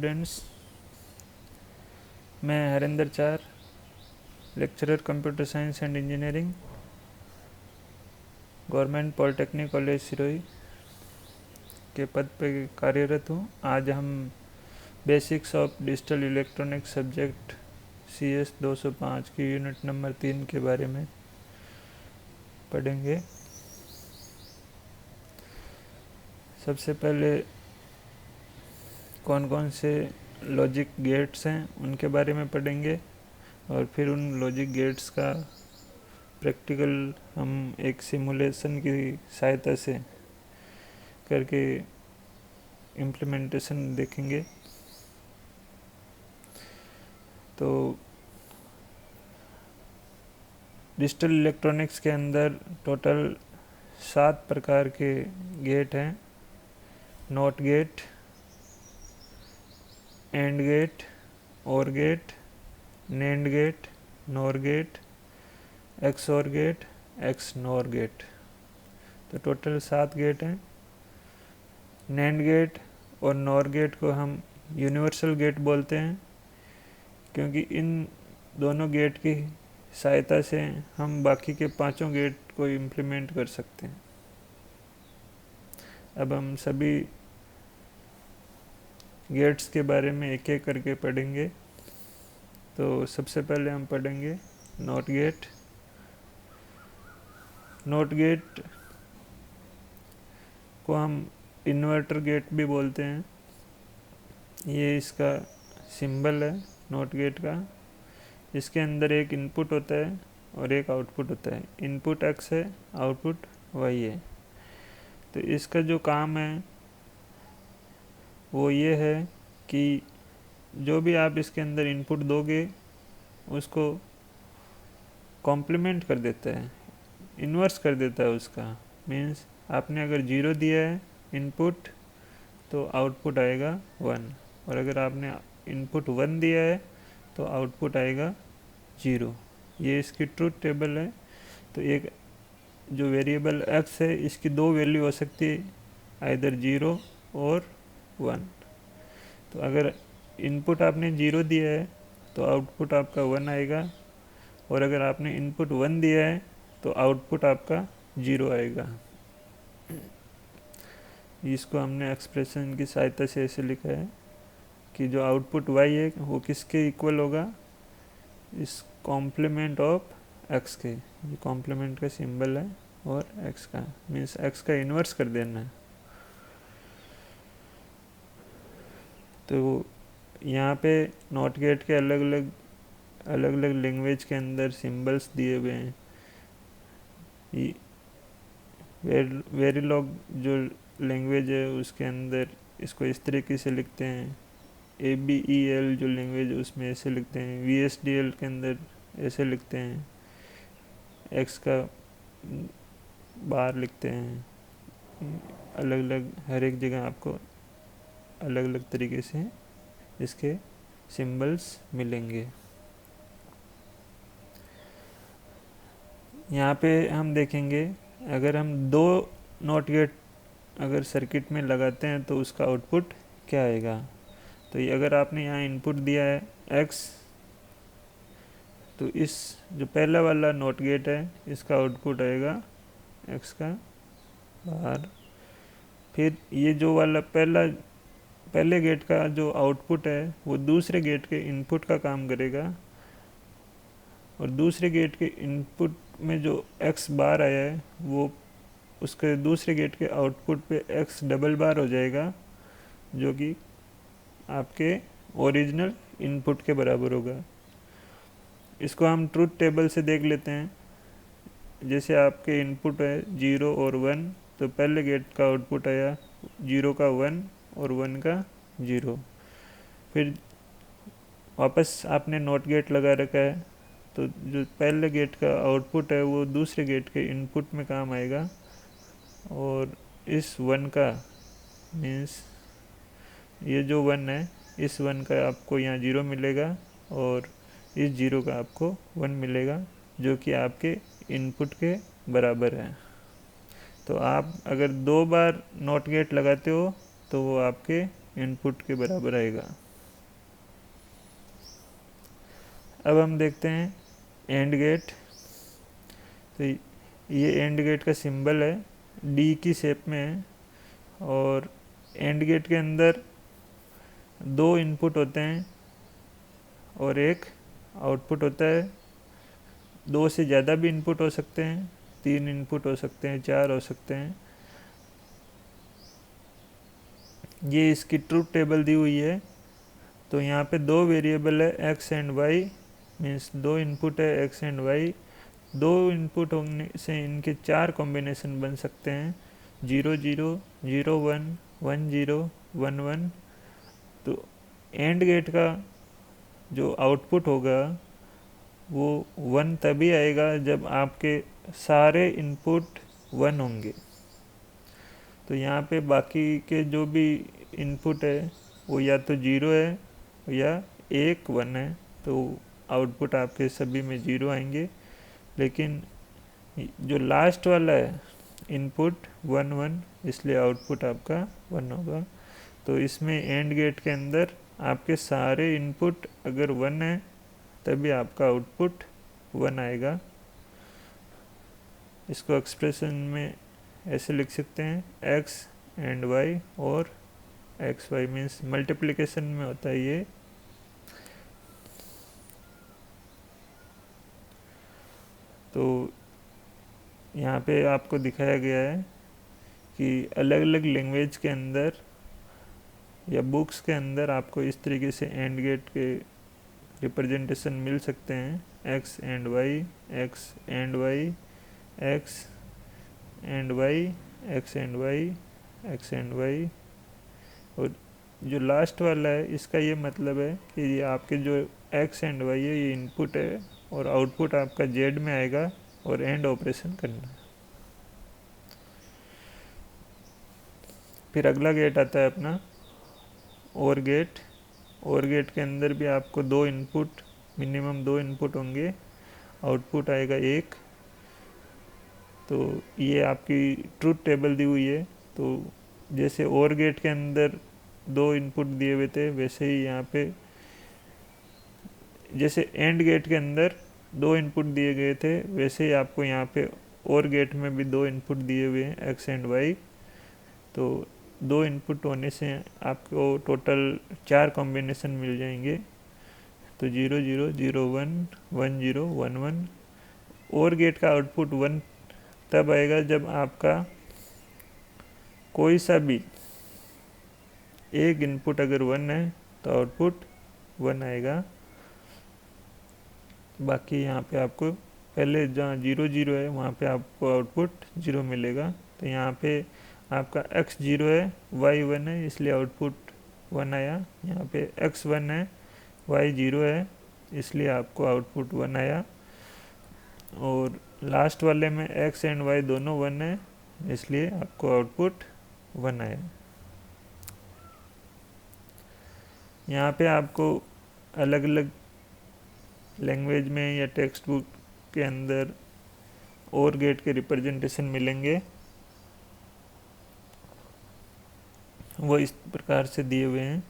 Students, मैं हरिंदर चार, lecturer computer science and engineering, government polytechnic college Sirohi के पद पर कार्यरत हूँ। आज हम basics of digital electronics subject CS 205 की यूनिट नंबर 3 के बारे में पढ़ेंगे। सबसे पहले कौन कौन से लॉजिक गेट्स हैं उनके बारे में पढ़ेंगे और फिर उन लॉजिक गेट्स का प्रैक्टिकल हम एक सिमुलेशन की सहायता से करके इम्प्लीमेंटेशन देखेंगे। तो डिजिटल इलेक्ट्रॉनिक्स के अंदर टोटल 7 प्रकार के गेट हैं। Not gate, and gate, or gate, NAND gate, NOR gate, XOR gate, XNOR gate. तो टोटल 7 गेट हैं। नेंड गेट और नॉर गेट को हम यूनिवर्सल गेट बोलते हैं, क्योंकि इन दोनों गेट की सहायता से हम बाकी के 5 गेट को इम्प्लीमेंट कर सकते हैं। अब हम सभी गेट्स के बारे में एक एक करके पढ़ेंगे। तो सबसे पहले हम पढ़ेंगे नॉट गेट। नॉट गेट को हम इन्वर्टर गेट भी बोलते हैं। ये इसका सिंबल है नॉट गेट का। इसके अंदर एक इनपुट होता है और एक आउटपुट होता है। इनपुट x है, आउटपुट y है। तो इसका जो काम है वो ये है कि जो भी आप इसके अंदर इनपुट दोगे उसको कॉम्प्लीमेंट कर देता है, इन्वर्स कर देता है उसका। मीन्स आपने अगर 0 दिया है इनपुट तो आउटपुट आएगा 1, और अगर आपने इनपुट 1 दिया है तो आउटपुट आएगा 0। ये इसकी ट्रूथ टेबल है। तो एक जो वेरिएबल x है इसकी 2 वैल्यू हो सकती है, आइदर 0 और 1। तो अगर इनपुट आपने 0 दिया है तो आउटपुट आपका 1 आएगा, और अगर आपने इनपुट 1 दिया है तो आउटपुट आपका 0 आएगा। इसको हमने एक्सप्रेशन की सहायता से ऐसे लिखा है कि जो आउटपुट y है वो किसके इक्वल होगा, इस कॉम्प्लीमेंट ऑफ x के। ये कॉम्प्लीमेंट का सिंबल है और x का, मीन्स x का इन्वर्स कर देना है। तो यहाँ पे नॉट गेट के अलग अलग लैंग्वेज के अंदर सिंबल्स दिए हुए हैं। वेरिलॉग जो लैंग्वेज है उसके अंदर इसको इस तरीके से लिखते हैं। ABEL जो लैंग्वेज है उसमें ऐसे लिखते हैं। VSDL के अंदर ऐसे लिखते हैं। X का बार लिखते हैं। अलग अलग हर एक जगह आपको अलग अलग तरीके से इसके सिंबल्स मिलेंगे। यहाँ पे हम देखेंगे अगर हम 2 नॉट गेट अगर सर्किट में लगाते हैं तो उसका आउटपुट क्या आएगा। तो ये अगर आपने यहाँ इनपुट दिया है x, तो इस जो पहला वाला नॉट गेट है इसका आउटपुट आएगा x का बार। फिर ये जो वाला पहले गेट का जो आउटपुट है वो दूसरे गेट के इनपुट का काम करेगा, और दूसरे गेट के इनपुट में जो x बार आया है वो उसके दूसरे गेट के आउटपुट पे x डबल बार हो जाएगा, जो कि आपके ओरिजिनल इनपुट के बराबर होगा। इसको हम ट्रूथ टेबल से देख लेते हैं। जैसे आपके इनपुट है 0 और 1, तो पहले गेट का आउटपुट आया 0 का 1 और 1 का 0। फिर वापस आपने नॉट गेट लगा रखा है, तो जो पहले गेट का आउटपुट है वो दूसरे गेट के इनपुट में काम आएगा, और इस 1 का मीन्स ये जो 1 है इस 1 का आपको यहाँ 0 मिलेगा, और इस 0 का आपको 1 मिलेगा, जो कि आपके इनपुट के बराबर है। तो आप अगर 2 बार नॉट गेट लगाते हो तो वो आपके इनपुट के बराबर आएगा। अब हम देखते हैं एंड गेट। तो ये एंड गेट का सिंबल है, डी की शेप में है, और एंड गेट के अंदर 2 इनपुट होते हैं और एक आउटपुट होता है। 2 से ज़्यादा भी इनपुट हो सकते हैं, 3 इनपुट हो सकते हैं, 4 हो सकते हैं। ये इसकी ट्रुथ टेबल दी हुई है। तो यहाँ पे 2 वेरिएबल है X and Y, means 2 input है एक्स एंड वाई। 2 इनपुट होने से इनके 4 कॉम्बिनेशन बन सकते हैं, 0 0 0 1 1 0 1 1। तो एंड गेट का जो आउटपुट होगा वो 1 तभी आएगा जब आपके सारे इनपुट 1 होंगे। तो यहाँ पे बाकी के जो भी इनपुट है वो या तो 0 है या 1 1 है, तो आउटपुट आपके सभी में 0 आएंगे। लेकिन जो लास्ट वाला है इनपुट 1 1, इसलिए आउटपुट आपका 1 होगा। तो इसमें एंड गेट के अंदर आपके सारे इनपुट अगर 1 है तभी आपका आउटपुट 1 आएगा। इसको एक्सप्रेशन में ऐसे लिख सकते हैं, एक्स एंड वाई, और एक्स वाई मीन्स मल्टीप्लिकेशन में होता है ये। तो यहाँ पे आपको दिखाया गया है कि अलग अलग लैंग्वेज के अंदर या बुक्स के अंदर आपको इस तरीके से एंड गेट के रिप्रेजेंटेशन मिल सकते हैं, X and Y, X and Y, X and Y, X and Y, X and Y. और जो लास्ट वाला है इसका ये मतलब है कि ये आपके जो एक्स एंड वाई है ये इनपुट है और आउटपुट आपका जेड में आएगा और एंड ऑपरेशन करना है। फिर अगला गेट आता है अपना और गेट। और गेट के अंदर भी आपको 2 इनपुट, मिनिमम 2 इनपुट होंगे, आउटपुट आएगा 1। तो ये आपकी ट्रुथ टेबल दी हुई है। तो जैसे और गेट के अंदर 2 इनपुट दिए हुए थे वैसे ही यहाँ पे, जैसे एंड गेट के अंदर 2 इनपुट दिए गए थे वैसे ही आपको यहाँ पे और गेट में भी 2 इनपुट दिए हुए हैं एक्स एंड वाई। तो 2 इनपुट होने से आपको टोटल 4 कॉम्बिनेशन मिल जाएंगे। तो 0 0 0 1 1 0 1 1। और गेट का आउटपुट 1 तब आएगा जब आपका कोई सा भी एक इनपुट अगर 1 है तो आउटपुट 1 आएगा। बाकी यहाँ पे आपको पहले जहाँ 0 0 है वहाँ पे आपको आउटपुट 0 मिलेगा। तो यहाँ पे आपका x 0 है, y 1 है, इसलिए आउटपुट 1 आया। यहाँ पे x 1 है, y 0 है, इसलिए आपको आउटपुट 1 आया। और लास्ट वाले में x एंड y दोनों 1 है, इसलिए आपको आउटपुट 1 आया। यहाँ पे आपको अलग अलग लैंग्वेज में या टेक्स्ट बुक के अंदर और गेट के रिप्रेजेंटेशन मिलेंगे, वो इस प्रकार से दिए हुए हैं।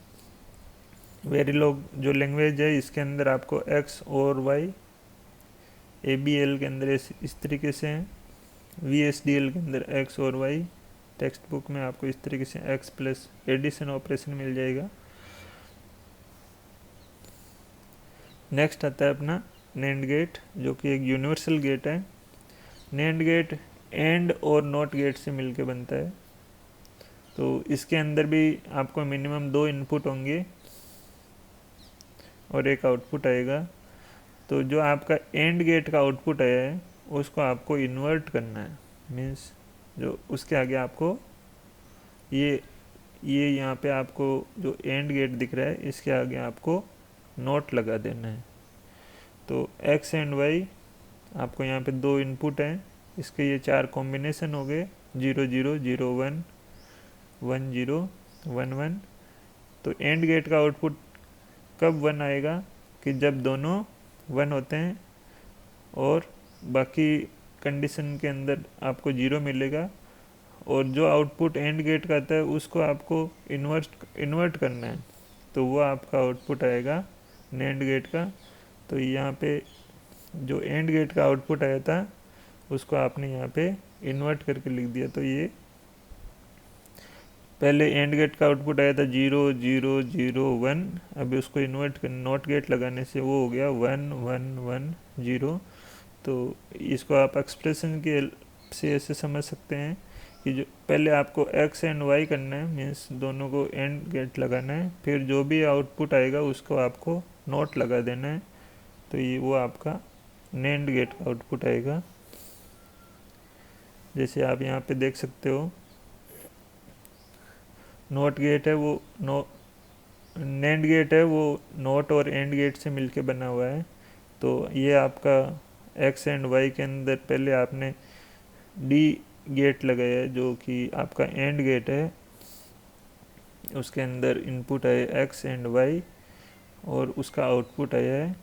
वेरिलॉग जो लैंग्वेज है इसके अंदर आपको x और y, ABL के अंदर इस तरीके से हैं, VSDL के अंदर x और y। टेक्स्ट बुक में आपको इस तरीके से x प्लस एडिशन ऑपरेशन मिल जाएगा। नेक्स्ट आता है अपना NAND गेट, जो कि एक यूनिवर्सल गेट है। NAND गेट एंड और नॉट गेट से मिलके बनता है। तो इसके अंदर भी आपको मिनिमम 2 इनपुट होंगे और एक आउटपुट आएगा। तो जो आपका एंड गेट का आउटपुट आया है उसको आपको इन्वर्ट करना है, मीन्स जो उसके आगे आपको ये यहाँ पे आपको जो एंड गेट दिख रहा है इसके आगे आपको नोट लगा देना है। तो x एंड y आपको यहाँ पे 2 इनपुट हैं, इसके ये 4 कॉम्बिनेशन हो गए, 0 0 0 1 1 0 1 1। तो एंड गेट का आउटपुट कब 1 आएगा कि जब दोनों 1 होते हैं और बाकी कंडीशन के अंदर आपको 0 मिलेगा। और जो आउटपुट एंड गेट का आता है उसको आपको इन्वर्ट करना है, तो वो आपका आउटपुट आएगा NAND गेट का। तो यहाँ पे जो एंड गेट का आउटपुट आया था उसको आपने यहाँ पे इन्वर्ट करके लिख दिया। तो ये पहले एंड गेट का आउटपुट आया था 0 0 0 1, अभी उसको इन्वर्ट कर नॉट गेट लगाने से वो हो गया 1 1 1 0। तो इसको आप एक्सप्रेशन के से ऐसे समझ सकते हैं कि जो पहले आपको एक्स एंड वाई करना है, मीन्स दोनों को एंड गेट लगाना है, फिर जो भी आउटपुट आएगा उसको आपको नॉट लगा देना है। तो ये वो आपका नेंड गेट का आउटपुट आएगा। जैसे आप यहाँ पे देख सकते हो नॉट गेट है वो नेंड गेट है वो नॉट और एंड गेट से मिलके बना हुआ है। तो ये आपका एक्स एंड वाई के अंदर पहले आपने डी गेट लगाया है जो कि आपका एंड गेट है, उसके अंदर इनपुट है एक्स एंड वाई और उसका आउटपुट आया है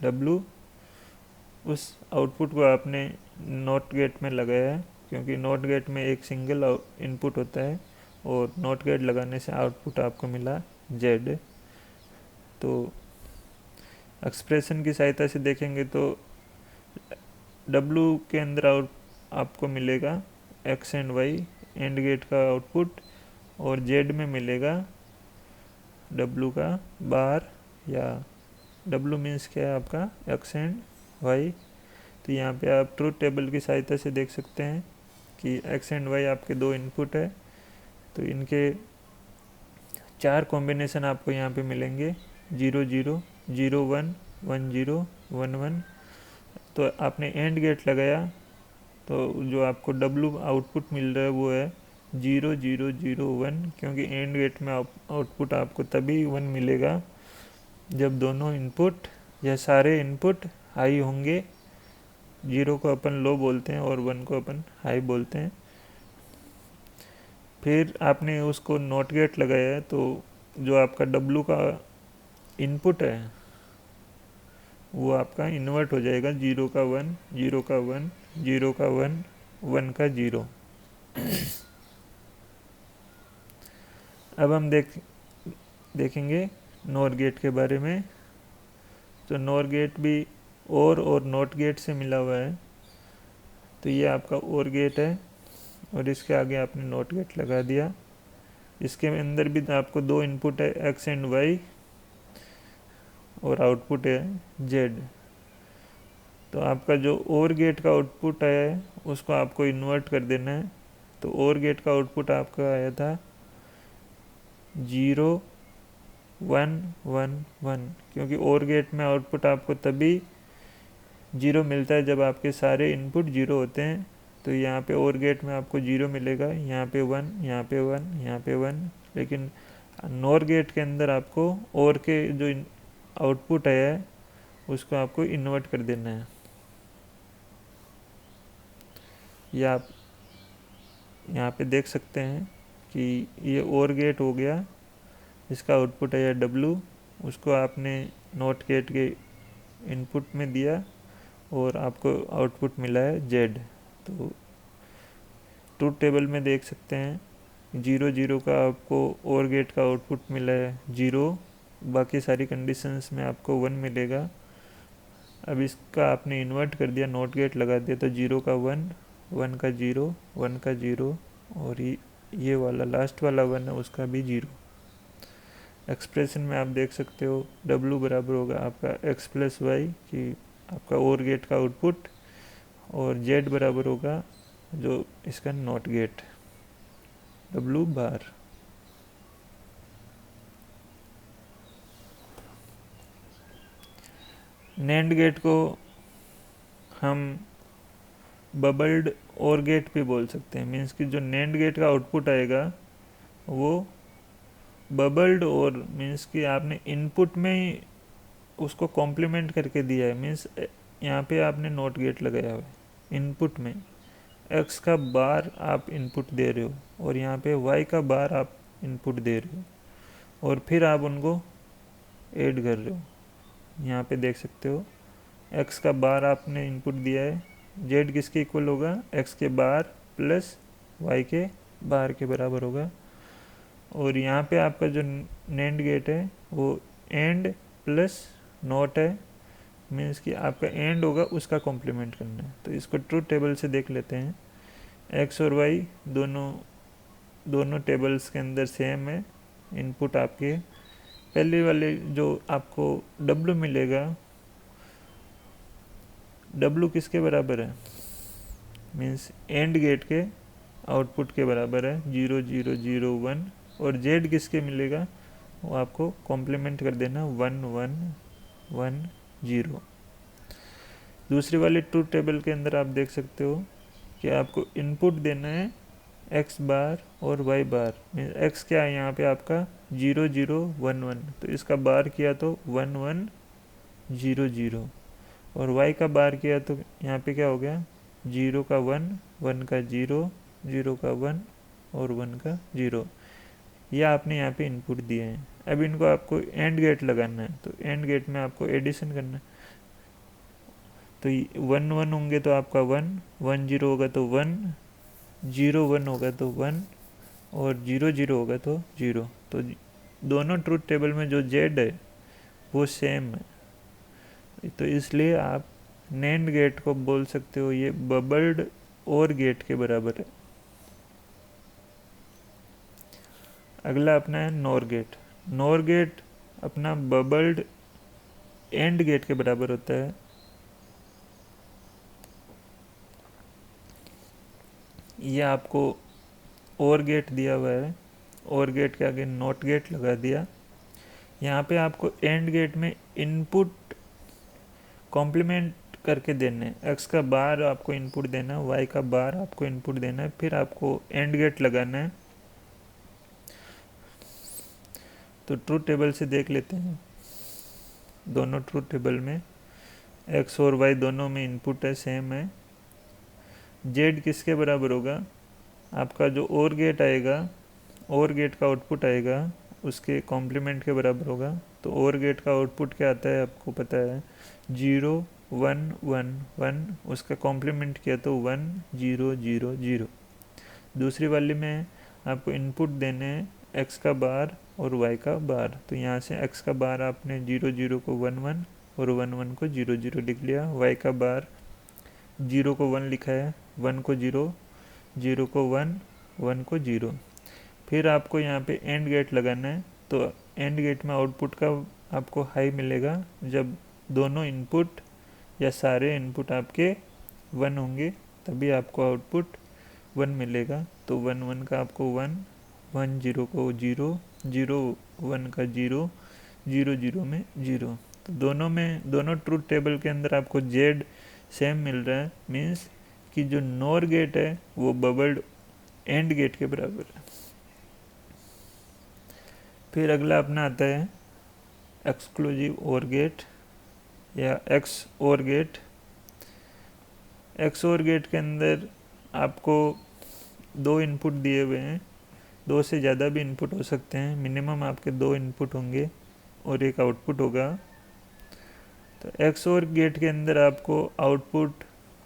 डब्लू। उस आउटपुट को आपने नॉट गेट में लगाया है क्योंकि नॉट गेट में एक सिंगल इनपुट होता है और नॉट गेट लगाने से आउटपुट आपको मिला जेड। तो एक्सप्रेशन की सहायता से देखेंगे तो डब्लू के अंदर आपको मिलेगा X and Y and gate का आउटपुट और जेड में मिलेगा डब्लू का बार, या डब्लू मीन्स क्या है आपका एक्स एंड वाई। तो यहाँ पे आप ट्रूथ टेबल की सहायता से देख सकते हैं कि एक्स एंड वाई आपके दो इनपुट है, तो इनके 4 कॉम्बिनेशन आपको यहाँ पे मिलेंगे 0 0 0 1 1 0 1 1। तो आपने एंड गेट लगाया तो जो आपको डब्लू आउटपुट मिल रहा है वो है 0 0 0 1, क्योंकि एंड गेट में आउटपुट आपको तभी 1 मिलेगा जब दोनों इनपुट या सारे इनपुट हाई होंगे। 0 को अपन लो बोलते हैं और 1 को अपन हाई बोलते हैं। फिर आपने उसको नॉट गेट लगाया है तो जो आपका डब्लू का इनपुट है वो आपका इन्वर्ट हो जाएगा 0 का 1 0 का 1 0 का 1 1 का 0। अब हम देखेंगे नॉर गेट के बारे में। तो नॉर गेट भी और नॉट गेट से मिला हुआ है। तो ये आपका और गेट है और इसके आगे आपने नॉट गेट लगा दिया। इसके अंदर भी आपको दो इनपुट है एक्स एंड वाई और आउटपुट है जेड। तो आपका जो और गेट का आउटपुट आया है उसको आपको इन्वर्ट कर देना है। तो और गेट का आउटपुट आपका आया था 0 1 1 1, क्योंकि और गेट में आउटपुट आपको तभी 0 मिलता है जब आपके सारे इनपुट 0 होते हैं। तो यहाँ पे और गेट में आपको 0 मिलेगा, यहाँ पे 1 यहाँ पे 1 यहाँ पे 1, लेकिन नॉर गेट के अंदर आपको और के जो आउटपुट आया है उसको आपको इन्वर्ट कर देना है। या आप यहाँ पे देख सकते हैं कि ये और गेट हो गया, इसका आउटपुट है डब्लू, उसको आपने नॉट गेट के इनपुट में दिया और आपको आउटपुट मिला है जेड। तो ट्रूथ टेबल में देख सकते हैं 0 0 का आपको और गेट का आउटपुट मिला है 0, बाकी सारी कंडीशंस में आपको 1 मिलेगा। अब इसका आपने इन्वर्ट कर दिया, नॉट गेट लगा दिया, तो 0 का 1 1 का 0 1 का 0 और ये वाला लास्ट वाला 1 है उसका भी 0। एक्सप्रेशन में आप देख सकते हो W बराबर होगा आपका x प्लस वाई कि आपका और गेट का आउटपुट, और Z बराबर होगा जो इसका not gate W bar. NAND gate को हम बबल्ड और गेट भी बोल सकते हैं, मीन्स कि जो नैंड गेट का आउटपुट आएगा वो बबल्ड और मीन्स कि आपने इनपुट में ही उसको कॉम्प्लीमेंट करके दिया है। मीन्स यहाँ पे आपने नॉट गेट लगाया हुआ है, इनपुट में x का बार आप इनपुट दे रहे हो और यहाँ पे y का बार आप इनपुट दे रहे हो और फिर आप उनको ऐड कर रहे हो। यहाँ पे देख सकते हो x का बार आपने इनपुट दिया है, z किसके इक्वल होगा x के बार प्लस y के बार के बराबर होगा। और यहाँ पे आपका जो नैंड गेट है वो एंड प्लस नॉट है, मीन्स कि आपका एंड होगा उसका कॉम्प्लीमेंट करना है। तो इसको ट्रूथ टेबल से देख लेते हैं। एक्स और वाई दोनों टेबल्स के अंदर सेम है। इनपुट आपके पहले वाले जो आपको डब्लू मिलेगा, डब्लू किसके बराबर है, मीन्स एंड गेट के आउटपुट के बराबर है, 0 0 0 1। और जेड किसके मिलेगा, वो आपको कॉम्प्लीमेंट कर देना 1 1 1 0। दूसरी वाली ट्रूथ टेबल के अंदर आप देख सकते हो कि आपको इनपुट देना है एक्स बार और वाई बार। एक्स क्या है यहाँ पे आपका 0 0 1 1, तो इसका बार किया तो 1 1 0 0। और वाई का बार किया तो यहाँ पे क्या हो गया, 0 का 1 1 का 0 0 का 1 और 1 का 0। ये आपने यहाँ पे इनपुट दिए हैं। अब इनको आपको एंड गेट लगाना है, तो एंड गेट में आपको एडिशन करना है। तो 1 1 होंगे तो आपका 1 1 0 होगा तो 1 0 1 होगा तो 1 और 0 0 होगा तो 0। तो दोनों ट्रूथ टेबल में जो जेड है वो सेम है। तो इसलिए आप नैंड गेट को बोल सकते हो ये बबल्ड और गेट के बराबर है। अगला अपना है नॉर गेट। नॉर गेट अपना बबल्ड एंड गेट के बराबर होता है। ये आपको और गेट दिया हुआ है, और गेट के आगे नॉट गेट लगा दिया। यहाँ पे आपको एंड गेट में इनपुट कॉम्प्लीमेंट करके देने, एक्स का बार आपको इनपुट देना है, वाई का बार आपको इनपुट देना है, फिर आपको एंड गेट लगाना है। तो ट्रूथ टेबल से देख लेते हैं। दोनों ट्रूथ टेबल में एक्स और वाई दोनों में इनपुट है, सेम है। जेड किसके बराबर होगा, आपका जो और गेट आएगा, और गेट का आउटपुट आएगा उसके कॉम्प्लीमेंट के बराबर होगा। तो और गेट का आउटपुट क्या आता है आपको पता है, 0 1 1 1, उसका कॉम्प्लीमेंट किया तो 1 0 0 0। दूसरी वाली में आपको इनपुट देने हैं एक्स का बार और वाई का बार। तो यहाँ से एक्स का बार आपने 0 0 को 1 1 और 1 1 को 0 0 लिख लिया। वाई का बार 0 को 1 लिखा है, 1 को 0 0 को 1 1 को 0। फिर आपको यहाँ पे एंड गेट लगाना है। तो एंड गेट में आउटपुट का आपको हाई मिलेगा जब दोनों इनपुट या सारे इनपुट आपके 1 होंगे, तभी आपको आउटपुट 1 मिलेगा। तो 1 1 का आपको 1 1 0 को 0 0 1 का 0 0 0 में 0। तो दोनों ट्रूथ टेबल के अंदर आपको जेड सेम मिल रहा है, मीन्स कि जो नॉर गेट है वो बबल्ड एंड गेट के बराबर है। फिर अगला अपना आता है एक्सक्लूसिव और गेट या एक्स और गेट। एक्स और गेट के अंदर आपको 2 इनपुट दिए हुए हैं, 2 से ज़्यादा भी इनपुट हो सकते हैं, मिनिमम आपके 2 इनपुट होंगे और एक आउटपुट होगा। तो एक्स और गेट के अंदर आपको आउटपुट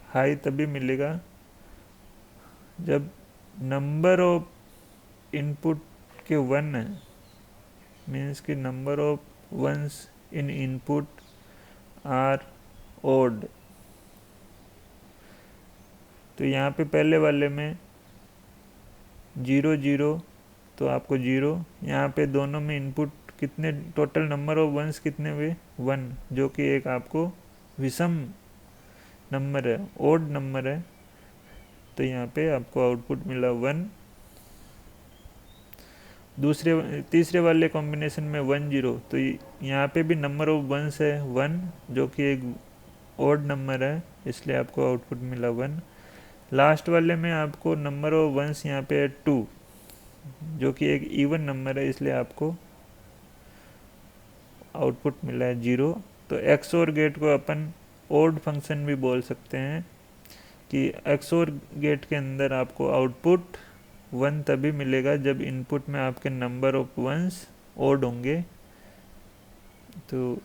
हाई तभी मिलेगा जब नंबर ऑफ इनपुट के 1 है, मीन्स कि number of ones in input are odd. तो यहाँ पे पहले वाले में 0 0 तो आपको 0, यहाँ पे दोनों में इनपुट कितने, टोटल नंबर ऑफ वंस कितने हुए 1, जो कि एक आपको विषम नंबर है, ओड नंबर है। तो यहाँ पे आपको आउटपुट मिला 1। तीसरे वाले कॉम्बिनेशन में 1 0, तो यहाँ पे भी नंबर ऑफ वंस है 1, जो कि एक ओड नंबर है, इसलिए आपको आउटपुट मिला 1। लास्ट वाले में आपको नंबर ऑफ वंस यहाँ पे है 2, जो कि एक इवन नंबर है, इसलिए आपको आउटपुट मिला है 0। तो एक्स और गेट को अपन ओड फंक्शन भी बोल सकते हैं कि एक्स और गेट के अंदर आपको आउटपुट 1 तभी मिलेगा जब इनपुट में आपके नंबर ऑफ वंस ओड होंगे। तो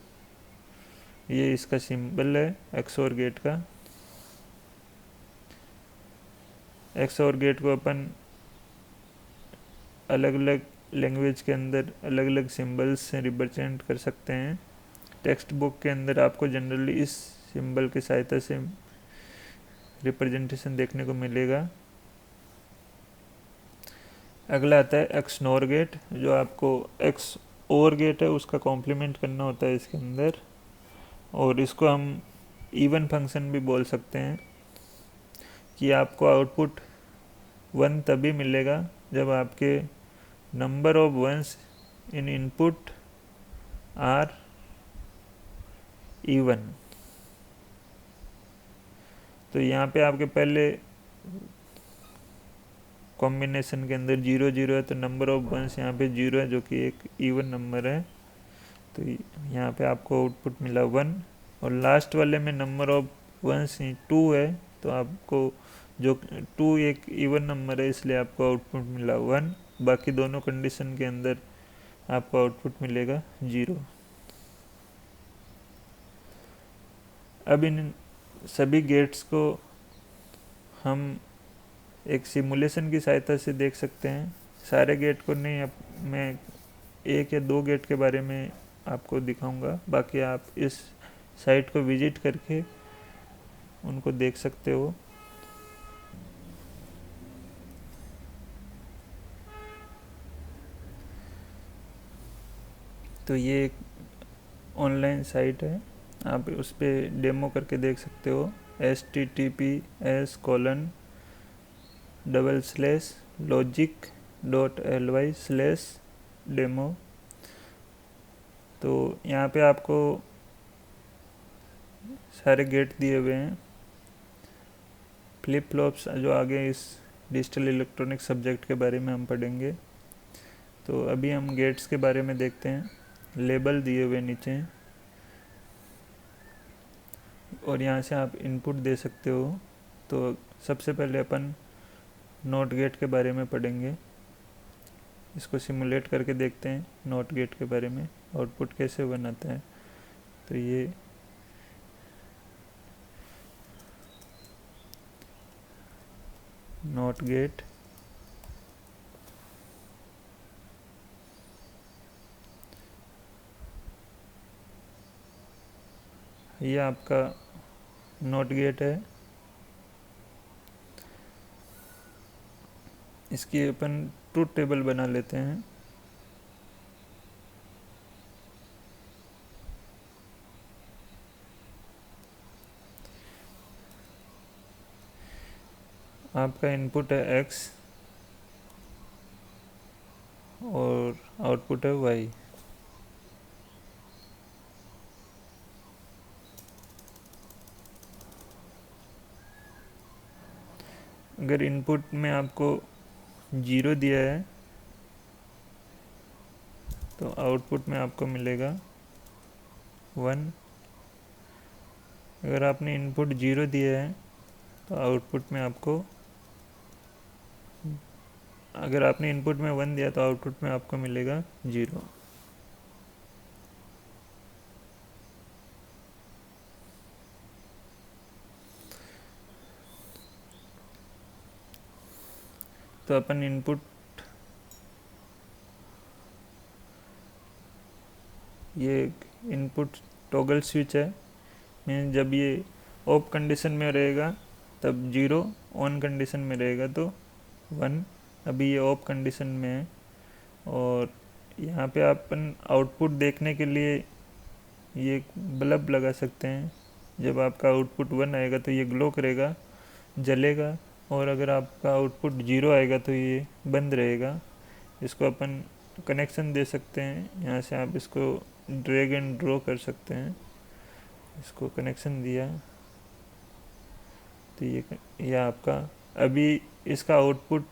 ये इसका सिंबल है एक्स और गेट का। एक्स और गेट को अपन अलग अलग लैंग्वेज के अंदर अलग अलग सिंबल्स से रिप्रेजेंट कर सकते हैं। टेक्स्ट बुक के अंदर आपको जनरली इस सिंबल की सहायता से रिप्रेजेंटेशन देखने को मिलेगा। अगला आता है एक्स नॉर गेट, जो आपको एक्स और गेट है उसका कॉम्प्लीमेंट करना होता है इसके अंदर, और इसको हम इवन फंक्शन भी बोल सकते हैं कि आपको आउटपुट 1 तभी मिलेगा जब आपके number of ones in input are even. तो यहाँ पे आपके पहले कॉम्बिनेशन के अंदर 0 0 है, तो नंबर ऑफ वंस यहाँ पे 0 है जो कि एक इवन नंबर है, तो यहाँ पे आपको आउटपुट मिला 1। और लास्ट वाले में नंबर ऑफ वंस 2 है, तो आपको जो 2 एक इवन नंबर है इसलिए आपको आउटपुट मिला 1। बाकी दोनों कंडीशन के अंदर आपको आउटपुट मिलेगा 0। अब इन सभी गेट्स को हम एक सिमुलेशन की सहायता से देख सकते हैं। सारे गेट को नहीं, अब मैं 1 या 2 गेट के बारे में आपको दिखाऊंगा, बाकी आप इस साइट को विजिट करके उनको देख सकते हो। तो ये एक ऑनलाइन साइट है, आप उस पर डेमो करके देख सकते हो। https://logic.ly/demo। तो यहाँ पे आपको सारे गेट दिए हुए हैं। फ्लिप फ्लॉप्स जो आगे इस डिजिटल इलेक्ट्रॉनिक सब्जेक्ट के बारे में हम पढ़ेंगे। तो अभी हम गेट्स के बारे में देखते हैं। लेबल दिए हुए नीचे, और यहाँ से आप इनपुट दे सकते हो। तो सबसे पहले अपन नॉट गेट के बारे में पढ़ेंगे, इसको सिमुलेट करके देखते हैं नॉट गेट के बारे में, आउटपुट कैसे बनाता है। तो ये नॉट गेट, ये आपका नॉट गेट है। इसकी अपन ट्रूथ टेबल बना लेते हैं। आपका इनपुट है x और आउटपुट है y। अगर इनपुट में आपको 0 दिया है तो आउटपुट में आपको मिलेगा 1। अगर आपने इनपुट 0 दिया है तो आउटपुट में आपको, अगर आपने इनपुट में 1 दिया तो आउटपुट में आपको मिलेगा 0। तो अपन इनपुट, ये इनपुट टॉगल स्विच है, मीन जब ये ऑफ कंडीशन में रहेगा तब 0, ऑन कंडीशन में रहेगा तो 1। अभी ये ऑफ कंडीशन में है। और यहाँ पे अपन आउटपुट देखने के लिए ये बल्ब लगा सकते हैं। जब आपका आउटपुट 1 आएगा तो ये ग्लो करेगा, जलेगा, और अगर आपका आउटपुट 0 आएगा तो ये बंद रहेगा। इसको अपन कनेक्शन दे सकते हैं, यहाँ से आप इसको ड्रैग एंड ड्रॉ कर सकते हैं। इसको कनेक्शन दिया तो ये आपका, अभी इसका आउटपुट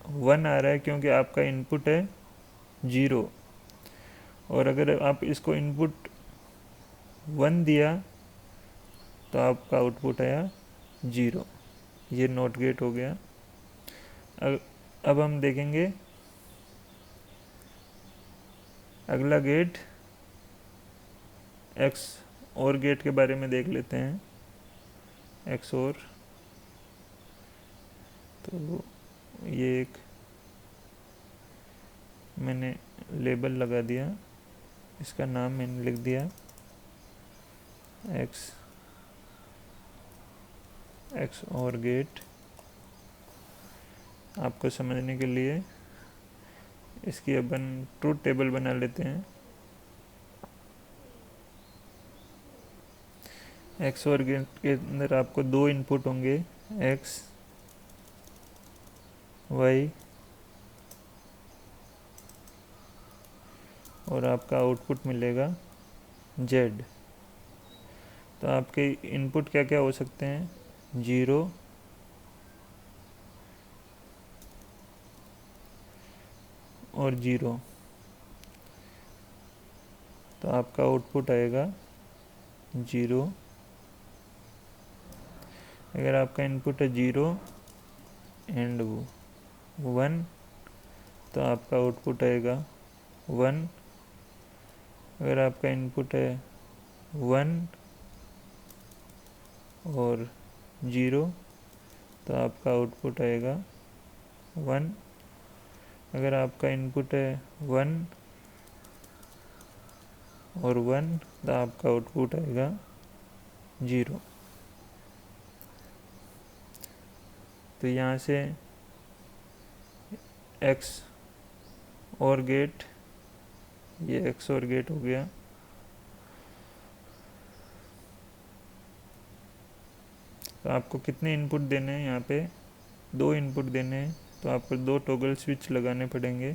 1 आ रहा है क्योंकि आपका इनपुट है 0। और अगर आप इसको इनपुट 1 दिया तो आपका आउटपुट आया 0। ये नॉट गेट हो गया। अब हम देखेंगे अगला गेट एक्स और गेट के बारे में देख लेते हैं। एक्स और, तो ये एक मैंने लेबल लगा दिया, इसका नाम मैंने लिख दिया एक्स और गेट। आपको समझने के लिए इसकी अपन ट्रूथ टेबल बना लेते हैं। एक्स और गेट के अंदर आपको दो इनपुट होंगे, एक्स वाई, और आपका आउटपुट मिलेगा जेड। तो आपके इनपुट क्या क्या हो सकते हैं, 0 और 0। तो आपका आउटपुट आएगा 0। अगर आपका इनपुट है 0 एंड 1, तो आपका आउटपुट आएगा 1। अगर आपका इनपुट है 1 और 0, तो आपका आउटपुट आएगा 1। अगर आपका इनपुट है 1 और 1, तो आपका आउटपुट आएगा 0। तो यहाँ से एक्स और गेट, ये एक्स और गेट हो गया। तो आपको कितने इनपुट देने हैं, यहाँ पे 2 इनपुट देने हैं। तो आपको 2 टॉगल स्विच लगाने पड़ेंगे।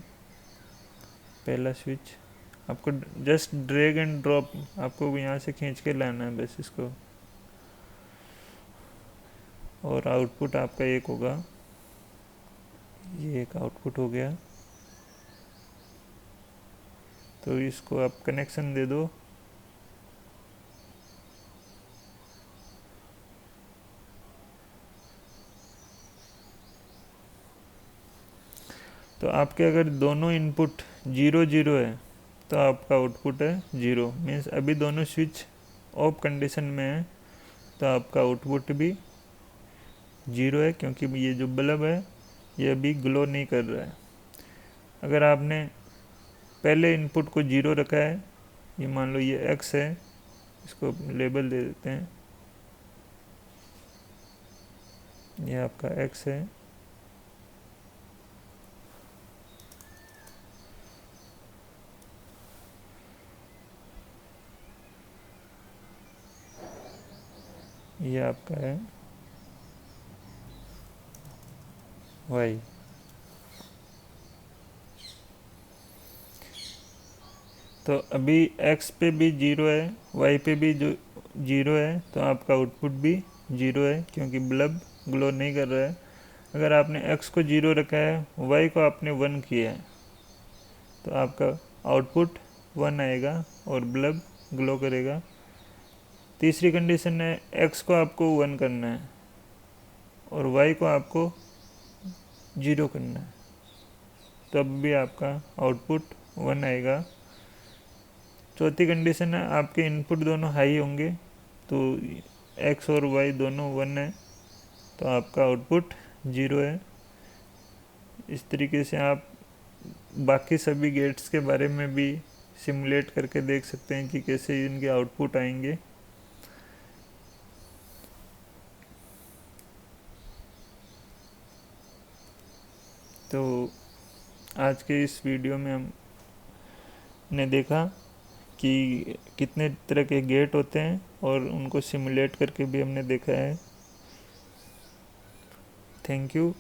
पहला स्विच आपको जस्ट ड्रैग एंड ड्रॉप, आपको यहाँ से खींच के लाना है बस इसको, और आउटपुट आपका एक होगा। ये एक आउटपुट हो गया। तो इसको आप कनेक्शन दे दो। तो आपके अगर दोनों इनपुट 0 0 है, तो आपका आउटपुट है 0। मीन्स अभी दोनों स्विच ऑफ कंडीशन में है, तो आपका आउटपुट भी 0 है, क्योंकि ये जो बल्ब है ये अभी ग्लो नहीं कर रहा है। अगर आपने पहले इनपुट को 0 रखा है, ये मान लो ये x है, इसको लेबल दे देते हैं, ये आपका x है। ये आपका है y। तो अभी x पे भी 0 है, y पे भी जो 0 है, तो आपका आउटपुट भी 0 है, क्योंकि बल्ब ग्लो नहीं कर रहा है। अगर आपने x को 0 रखा है, y को आपने 1 किया है, तो आपका आउटपुट 1 आएगा और बल्ब ग्लो करेगा। तीसरी कंडीशन है, x को आपको 1 करना है और y को आपको 0 करना है, तब भी आपका आउटपुट 1 आएगा। चौथी कंडीशन है, आपके इनपुट दोनों हाई होंगे, तो x और y दोनों 1 है, तो आपका आउटपुट 0 है। इस तरीके से आप बाकी सभी गेट्स के बारे में भी सिमुलेट करके देख सकते हैं कि कैसे इनके आउटपुट आएंगे। तो आज के इस वीडियो में हमने देखा कि कितने तरह के गेट होते हैं और उनको सिमुलेट करके भी हमने देखा है। Thank you.